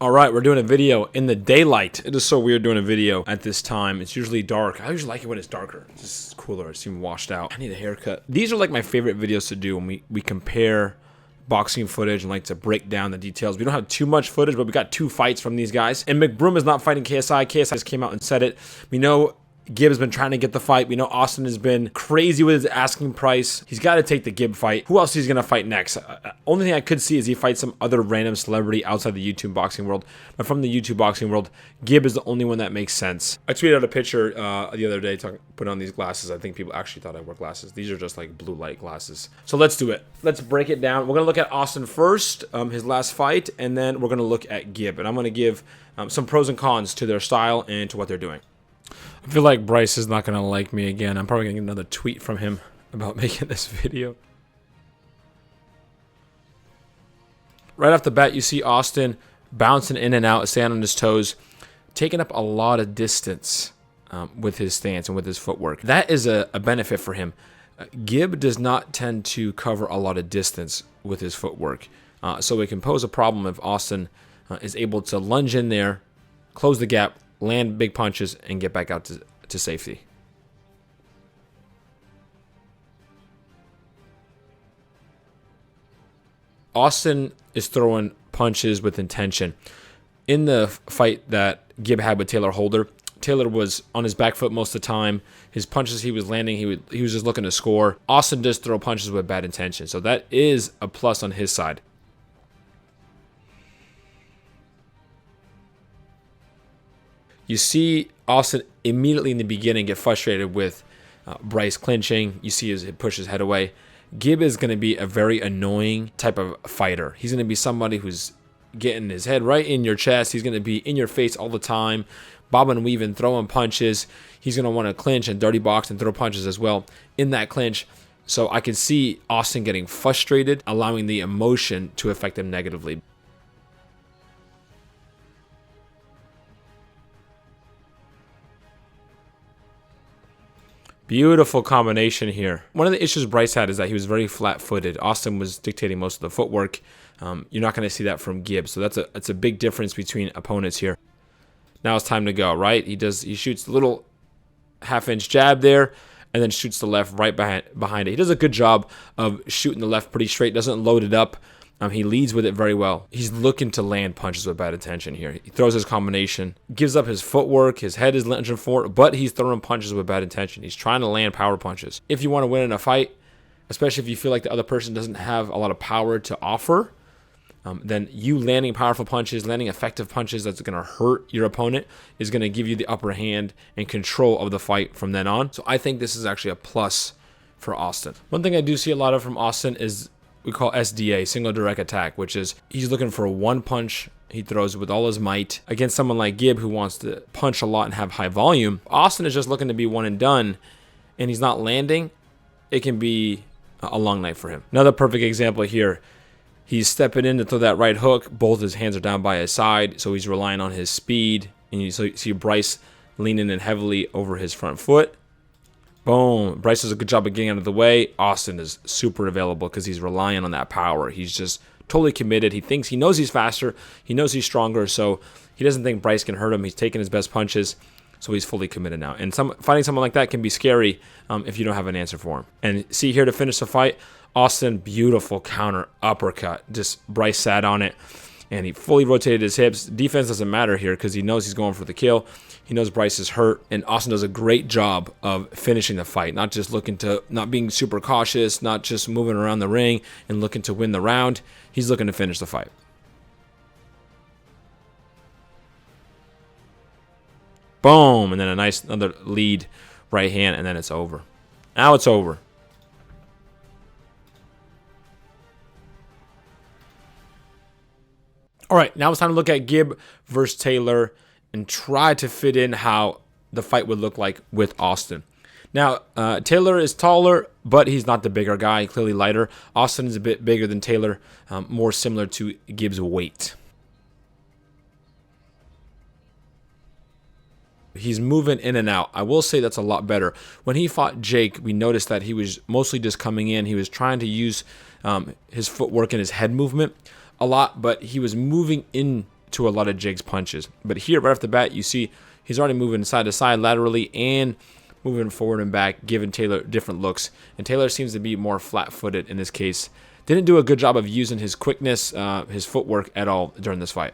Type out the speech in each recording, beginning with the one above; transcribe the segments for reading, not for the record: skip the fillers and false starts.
Alright, we're doing a video in the daylight. It is so weird doing a video at this time. It's usually dark. I usually like it when it's darker. It's just cooler. It's even washed out. I need a haircut. These are like my favorite videos to do when we compare boxing footage and like to break down the details. We don't have too much footage, but we got 2 fights from these guys. And McBROOM is not fighting KSI. KSI just came out and said it. We know GIB has been trying to get the fight. We know Austin has been crazy with his asking price. He's got to take the GIB fight. Who else is he going to fight next? Only thing I could see is he fights some other random celebrity outside the YouTube boxing world. But from the YouTube boxing world, GIB is the only one that makes sense. I tweeted out a picture the other day putting on these glasses. I think people actually thought I wore glasses. These are just like blue light glasses. So let's do it. Let's break it down. We're going to look at Austin first, his last fight, and then we're going to look at GIB. And I'm going to give some pros and cons to their style and to what they're doing. I feel like Bryce is not going to like me again. I'm probably going to get another tweet from him about making this video. Right off the bat, you see Austin bouncing in and out, staying on his toes, taking up a lot of distance with his stance and with his footwork. That is a benefit for him. GIB does not tend to cover a lot of distance with his footwork. So it can pose a problem if Austin is able to lunge in there, close the gap, land big punches, and get back out to safety. Austin is throwing punches with intention. In the fight that GIB had with Taylor Holder, Taylor was on his back foot most of the time. His punches he was landing, he was just looking to score. Austin does throw punches with bad intention, so that is a plus on his side. You see Austin immediately in the beginning get frustrated with Bryce clinching. You see he push his head away. GIB is going to be a very annoying type of fighter. He's going to be somebody who's getting his head right in your chest. He's going to be in your face all the time, bobbing and weaving, throwing punches. He's going to want to clinch and dirty box and throw punches as well in that clinch. So I can see Austin getting frustrated, allowing the emotion to affect him negatively. Beautiful combination here. One of the issues Bryce had is that he was very flat-footed. Austin was dictating most of the footwork. You're not going to see that from GIB, so that's a big difference between opponents here. Now it's time to go, right? He shoots the little half-inch jab there, and then shoots the left right behind it. He does a good job of shooting the left pretty straight, doesn't load it up. He leads with it very well. He's looking to land punches with bad intention here. He throws his combination, gives up his footwork, his head is lunging for it, but he's throwing punches with bad intention. He's trying to land power punches. If you want to win in a fight, especially if you feel like the other person doesn't have a lot of power to offer, then you landing powerful punches, landing effective punches that's going to hurt your opponent is going to give you the upper hand and control of the fight from then on. So I think this is actually a plus for Austin. One thing I do see a lot of from Austin is we call SDA, single direct attack, which is he's looking for one punch. He throws with all his might. Against someone like GIB who wants to punch a lot and have high volume, Austin is just looking to be one and done, and he's not landing. It can be a long night for him. Another perfect example here. He's stepping in to throw that right hook. Both his hands are down by his side, so he's relying on his speed. And you see Bryce leaning in heavily over his front foot. Boom. Bryce does a good job of getting out of the way. Austin is super available because he's relying on that power. He's just totally committed. He knows he's faster. He knows he's stronger, so he doesn't think Bryce can hurt him. He's taking his best punches, so he's fully committed now. And fighting someone like that can be scary if you don't have an answer for him. And see here to finish the fight, Austin, beautiful counter uppercut. Just Bryce sat on it, and he fully rotated his hips. Defense doesn't matter here because he knows he's going for the kill. He knows Bryce is hurt, and Austin does a great job of finishing the fight, not being super cautious, not just moving around the ring and looking to win the round. He's looking to finish the fight. Boom, and then another lead right hand, and then it's over. Now it's over. All right, now it's time to look at GIB versus Taylor and try to fit in how the fight would look like with Austin. Now, Taylor is taller, but he's not the bigger guy, clearly lighter. Austin is a bit bigger than Taylor, more similar to GIB's weight. He's moving in and out. I will say that's a lot better. When he fought Jake, we noticed that he was mostly just coming in. He was trying to use his footwork and his head movement a lot, but he was moving in to a lot of Jake's punches. But here, right off the bat, you see he's already moving side to side laterally and moving forward and back, giving Taylor different looks. And Taylor seems to be more flat-footed in this case. Didn't do a good job of using his quickness, his footwork at all during this fight.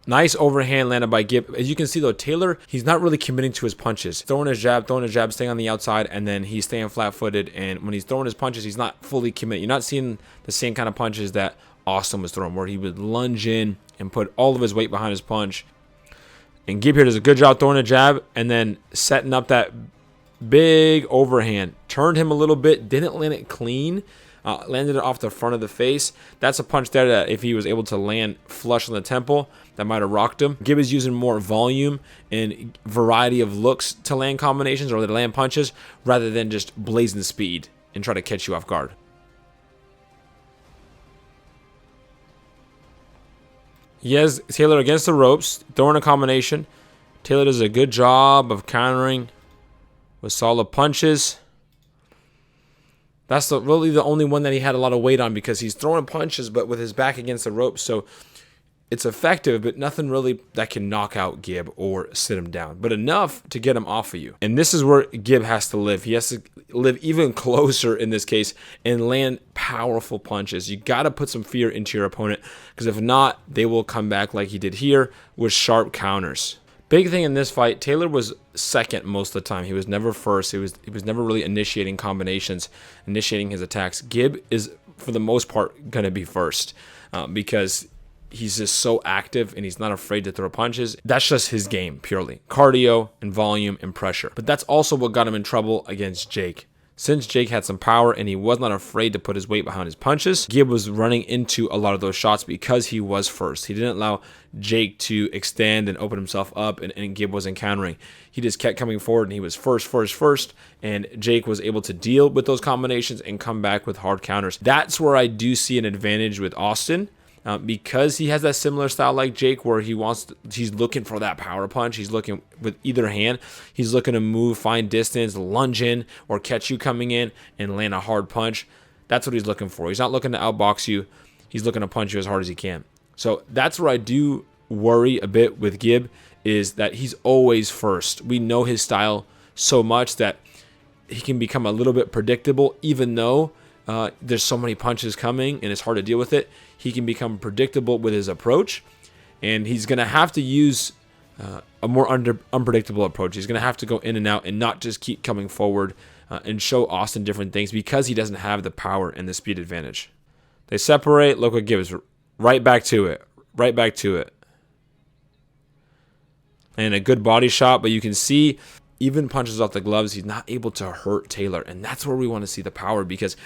Nice overhand landed by GIB. As you can see, though, Taylor, he's not really committing to his punches. Throwing his jab, staying on the outside, and then he's staying flat-footed. And when he's throwing his punches, he's not fully committed. You're not seeing the same kind of punches that Austin was throwing, where he would lunge in and put all of his weight behind his punch. And GIB here does a good job throwing a jab and then setting up that big overhand. Turned him a little bit, didn't land it clean. Landed it off the front of the face. That's a punch there that if he was able to land flush on the temple, that might have rocked him. GIB is using more volume and variety of looks to land combinations or to land punches rather than just blazing speed and try to catch you off guard. He has Taylor against the ropes, throwing a combination. Taylor does a good job of countering with solid punches. That's really the only one that he had a lot of weight on because he's throwing punches but with his back against the ropes. So it's effective, but nothing really that can knock out GIB or sit him down. But enough to get him off of you. And this is where GIB has to live. He has to live even closer in this case and land powerful punches. You got to put some fear into your opponent because if not, they will come back like he did here with sharp counters. Big thing in this fight, Taylor was second most of the time. He was never first. He was never really initiating combinations, initiating his attacks. GIB is, for the most part, going to be first because he's just so active and he's not afraid to throw punches. That's just his game, purely. Cardio and volume and pressure. But that's also what got him in trouble against Jake. Since Jake had some power and he was not afraid to put his weight behind his punches, GIB was running into a lot of those shots because he was first. He didn't allow Jake to extend and open himself up and GIB was encountering. He just kept coming forward and he was first, and Jake was able to deal with those combinations and come back with hard counters. That's where I do see an advantage with Austin. Because he has that similar style like Jake where he's looking for that power punch. He's looking with either hand. He's looking to move, find distance, lunge in, or catch you coming in and land a hard punch. That's what he's looking for. He's not looking to outbox you. He's looking to punch you as hard as he can. So that's where I do worry a bit with GIB is that he's always first. We know his style so much that he can become a little bit predictable even though there's so many punches coming and it's hard to deal with it. He can become predictable with his approach, and he's going to have to use a more unpredictable approach. He's going to have to go in and out and not just keep coming forward and show Austin different things because he doesn't have the power and the speed advantage. They separate. Look what GIB is right back to it. Right back to it. And a good body shot, but you can see even punches off the gloves, he's not able to hurt Taylor, and that's where we want to see the power because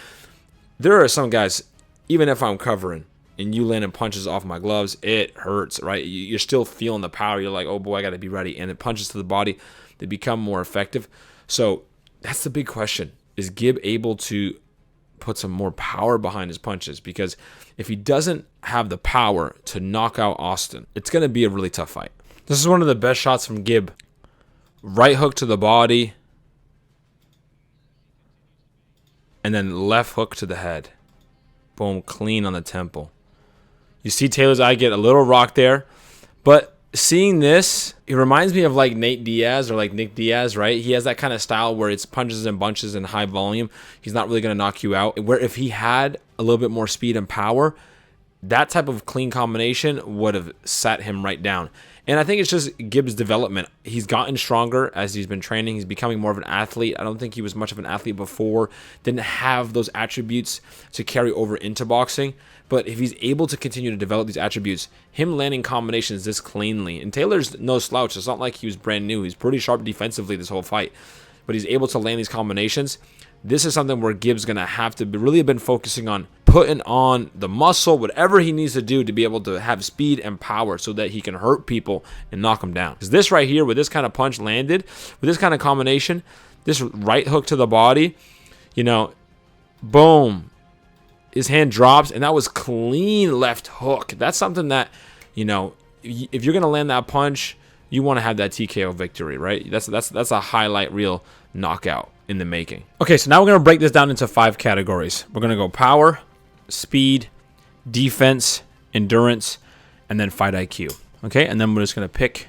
there are some guys, even if I'm covering, and you landing punches off my gloves, it hurts, right? You're still feeling the power. You're like, oh boy, I got to be ready. And the punches to the body, they become more effective. So that's the big question. Is GIB able to put some more power behind his punches? Because if he doesn't have the power to knock out Austin, it's going to be a really tough fight. This is one of the best shots from GIB. Right hook to the body. And then left hook to the head. Boom, clean on the temple. You see Taylor's eye get a little rocked there. But seeing this, it reminds me of like Nate Diaz or like Nick Diaz, right? He has that kind of style where it's punches and bunches and high volume. He's not really going to knock you out. Where if he had a little bit more speed and power, that type of clean combination would have sat him right down. And I think it's just GIB's development. He's gotten stronger as he's been training. He's becoming more of an athlete. I don't think he was much of an athlete before. Didn't have those attributes to carry over into boxing. But if he's able to continue to develop these attributes, him landing combinations this cleanly, and Taylor's no slouch. It's not like he was brand new. He's pretty sharp defensively this whole fight. But he's able to land these combinations. This is something where GIB's going to have to really have been focusing on putting on the muscle, whatever he needs to do to be able to have speed and power so that he can hurt people and knock them down. Because this right here, with this kind of punch landed, with this kind of combination, this right hook to the body, you know, boom, his hand drops, and that was clean left hook. That's something that, you know, if you're going to land that punch, you want to have that TKO victory, right? That's a highlight reel knockout in the making. Okay, so now we're going to break this down into 5 categories. We're going to go power, speed, defense, endurance, and then fight IQ. Okay, and then we're just going to pick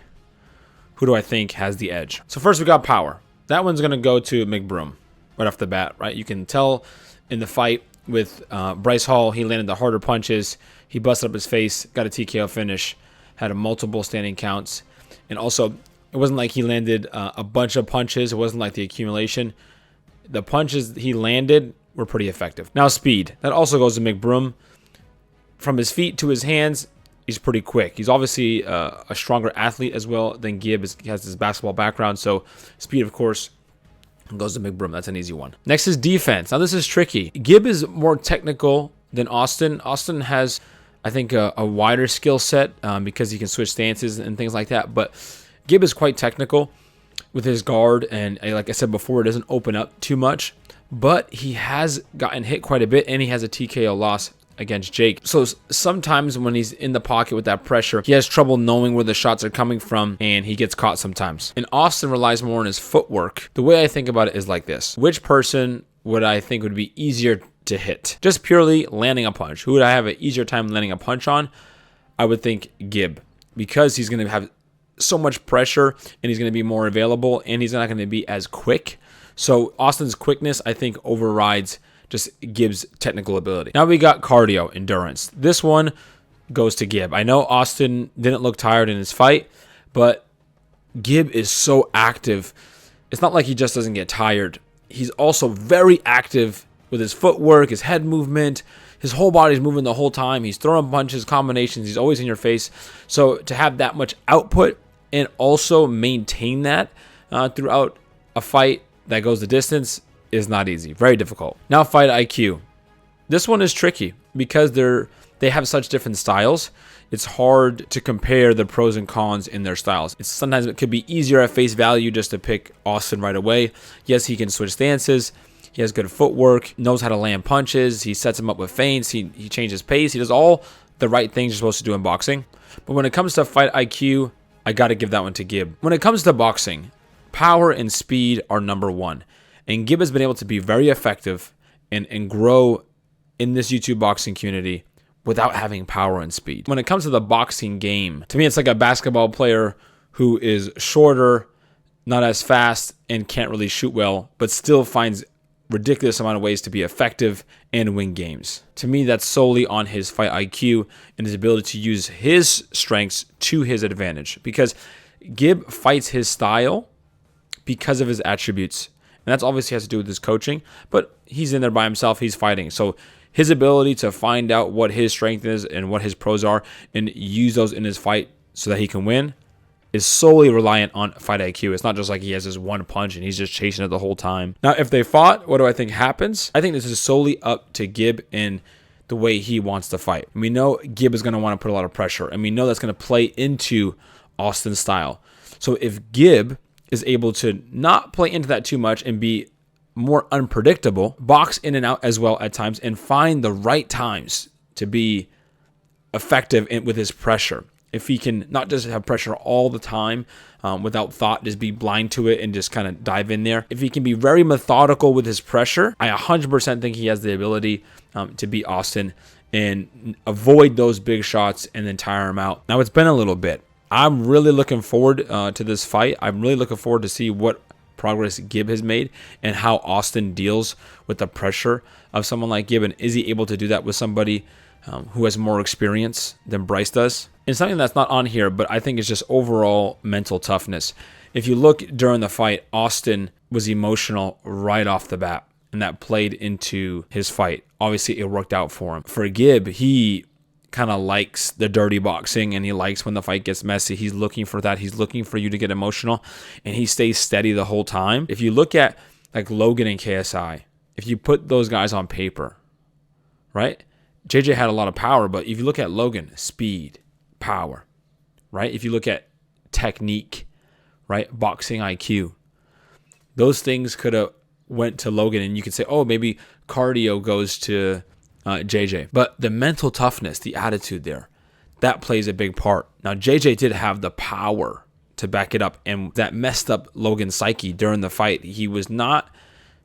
who do I think has the edge. So first we got power. That one's going to go to McBROOM right off the bat, right? You can tell in the fight with Bryce Hall, he landed the harder punches. He busted up his face, got a TKO finish, had a multiple standing counts. And also, it wasn't like he landed a bunch of punches. It wasn't like the accumulation. The punches he landed were pretty effective. Now speed. That also goes to McBROOM. From his feet to his hands, he's pretty quick. He's obviously a stronger athlete as well than GIB. He has his basketball background, so speed, of course, goes to McBROOM. That's an easy one. Next is defense. Now this is tricky. GIB is more technical than Austin. Austin has, I think, a wider skill set because he can switch stances and things like that. But GIB is quite technical with his guard, and like I said before, it doesn't open up too much. But he has gotten hit quite a bit, and he has a TKO loss against Jake. So sometimes when he's in the pocket with that pressure, he has trouble knowing where the shots are coming from, and he gets caught sometimes. And Austin relies more on his footwork. The way I think about it is like this. Which person would I think would be easier to hit? Just purely landing a punch. Who would I have an easier time landing a punch on? I would think GIB, because he's going to have so much pressure, and he's going to be more available, and he's not going to be as quick. So Austin's quickness, I think, overrides just GIB's technical ability. Now we got cardio, endurance. This one goes to GIB. I know Austin didn't look tired in his fight, but GIB is so active. It's not like he just doesn't get tired. He's also very active with his footwork, his head movement. His whole body's moving the whole time. He's throwing punches, combinations. He's always in your face. So to have that much output and also maintain that throughout a fight that goes the distance is not easy. Very difficult. Now fight IQ. This one is tricky because they have such different styles. It's hard to compare the pros and cons in their styles. Sometimes it could be easier at face value just to pick Austin right away. Yes, he can switch stances. He has good footwork, knows how to land punches. He sets him up with feints. He changes pace. He does all the right things you're supposed to do in boxing. But when it comes to fight IQ, I got to give that one to GIB. When it comes to boxing, power and speed are number one. And GIB has been able to be very effective and grow in this YouTube boxing community without having power and speed. When it comes to the boxing game, to me, it's like a basketball player who is shorter, not as fast, and can't really shoot well, but still finds ridiculous amount of ways to be effective and win games. To me, that's solely on his fight IQ and his ability to use his strengths to his advantage, because GIB fights his style because of his attributes. And that's obviously has to do with his coaching, but he's in there by himself. He's fighting. So his ability to find out what his strength is and what his pros are and use those in his fight so that he can win is solely reliant on fight IQ. It's not just like he has this one punch and he's just chasing it the whole time. Now, if they fought, what do I think happens? I think this is solely up to GIB and the way he wants to fight. And we know GIB is going to want to put a lot of pressure, and we know that's going to play into Austin's style. So if GIB is able to not play into that too much and be more unpredictable, box in and out as well at times, and find the right times to be effective with his pressure. If he can not just have pressure all the time without thought, just be blind to it and just kind of dive in there. If he can be very methodical with his pressure, I 100% think he has the ability to beat Austin and avoid those big shots and then tire him out. Now, it's been a little bit. I'm really looking forward to this fight. I'm really looking forward to see what progress GIB has made and how Austin deals with the pressure of someone like GIB. And is he able to do that with somebody who has more experience than Bryce does? And something that's not on here, but I think it's just overall mental toughness. If you look during the fight, Austin was emotional right off the bat, and that played into his fight. Obviously, it worked out for him. For GIB, he kind of likes the dirty boxing, and he likes when the fight gets messy. He's looking for that. He's looking for you to get emotional, and he stays steady the whole time. If you look at like Logan and KSI, if you put those guys on paper, right? JJ had a lot of power, but if you look at Logan, speed, power, right? If you look at technique, right? Boxing IQ, those things could have went to Logan, and you could say, oh, maybe cardio goes to JJ. But the mental toughness, the attitude there, that plays a big part. Now, JJ did have the power to back it up, and that messed up Logan's psyche during the fight. He was not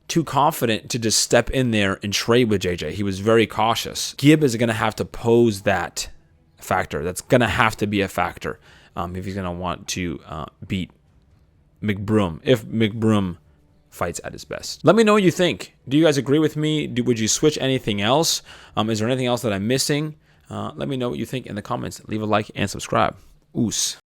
too confident to just step in there and trade with JJ. He was very cautious. GIB is going to have to pose that factor. That's going to have to be a factor if he's going to want to beat McBROOM, if McBROOM fights at his best. Let me know what you think. Do you guys agree with me? Would you switch anything else? Is there anything else that I'm missing? Let me know what you think in the comments. Leave a like and subscribe. Oos.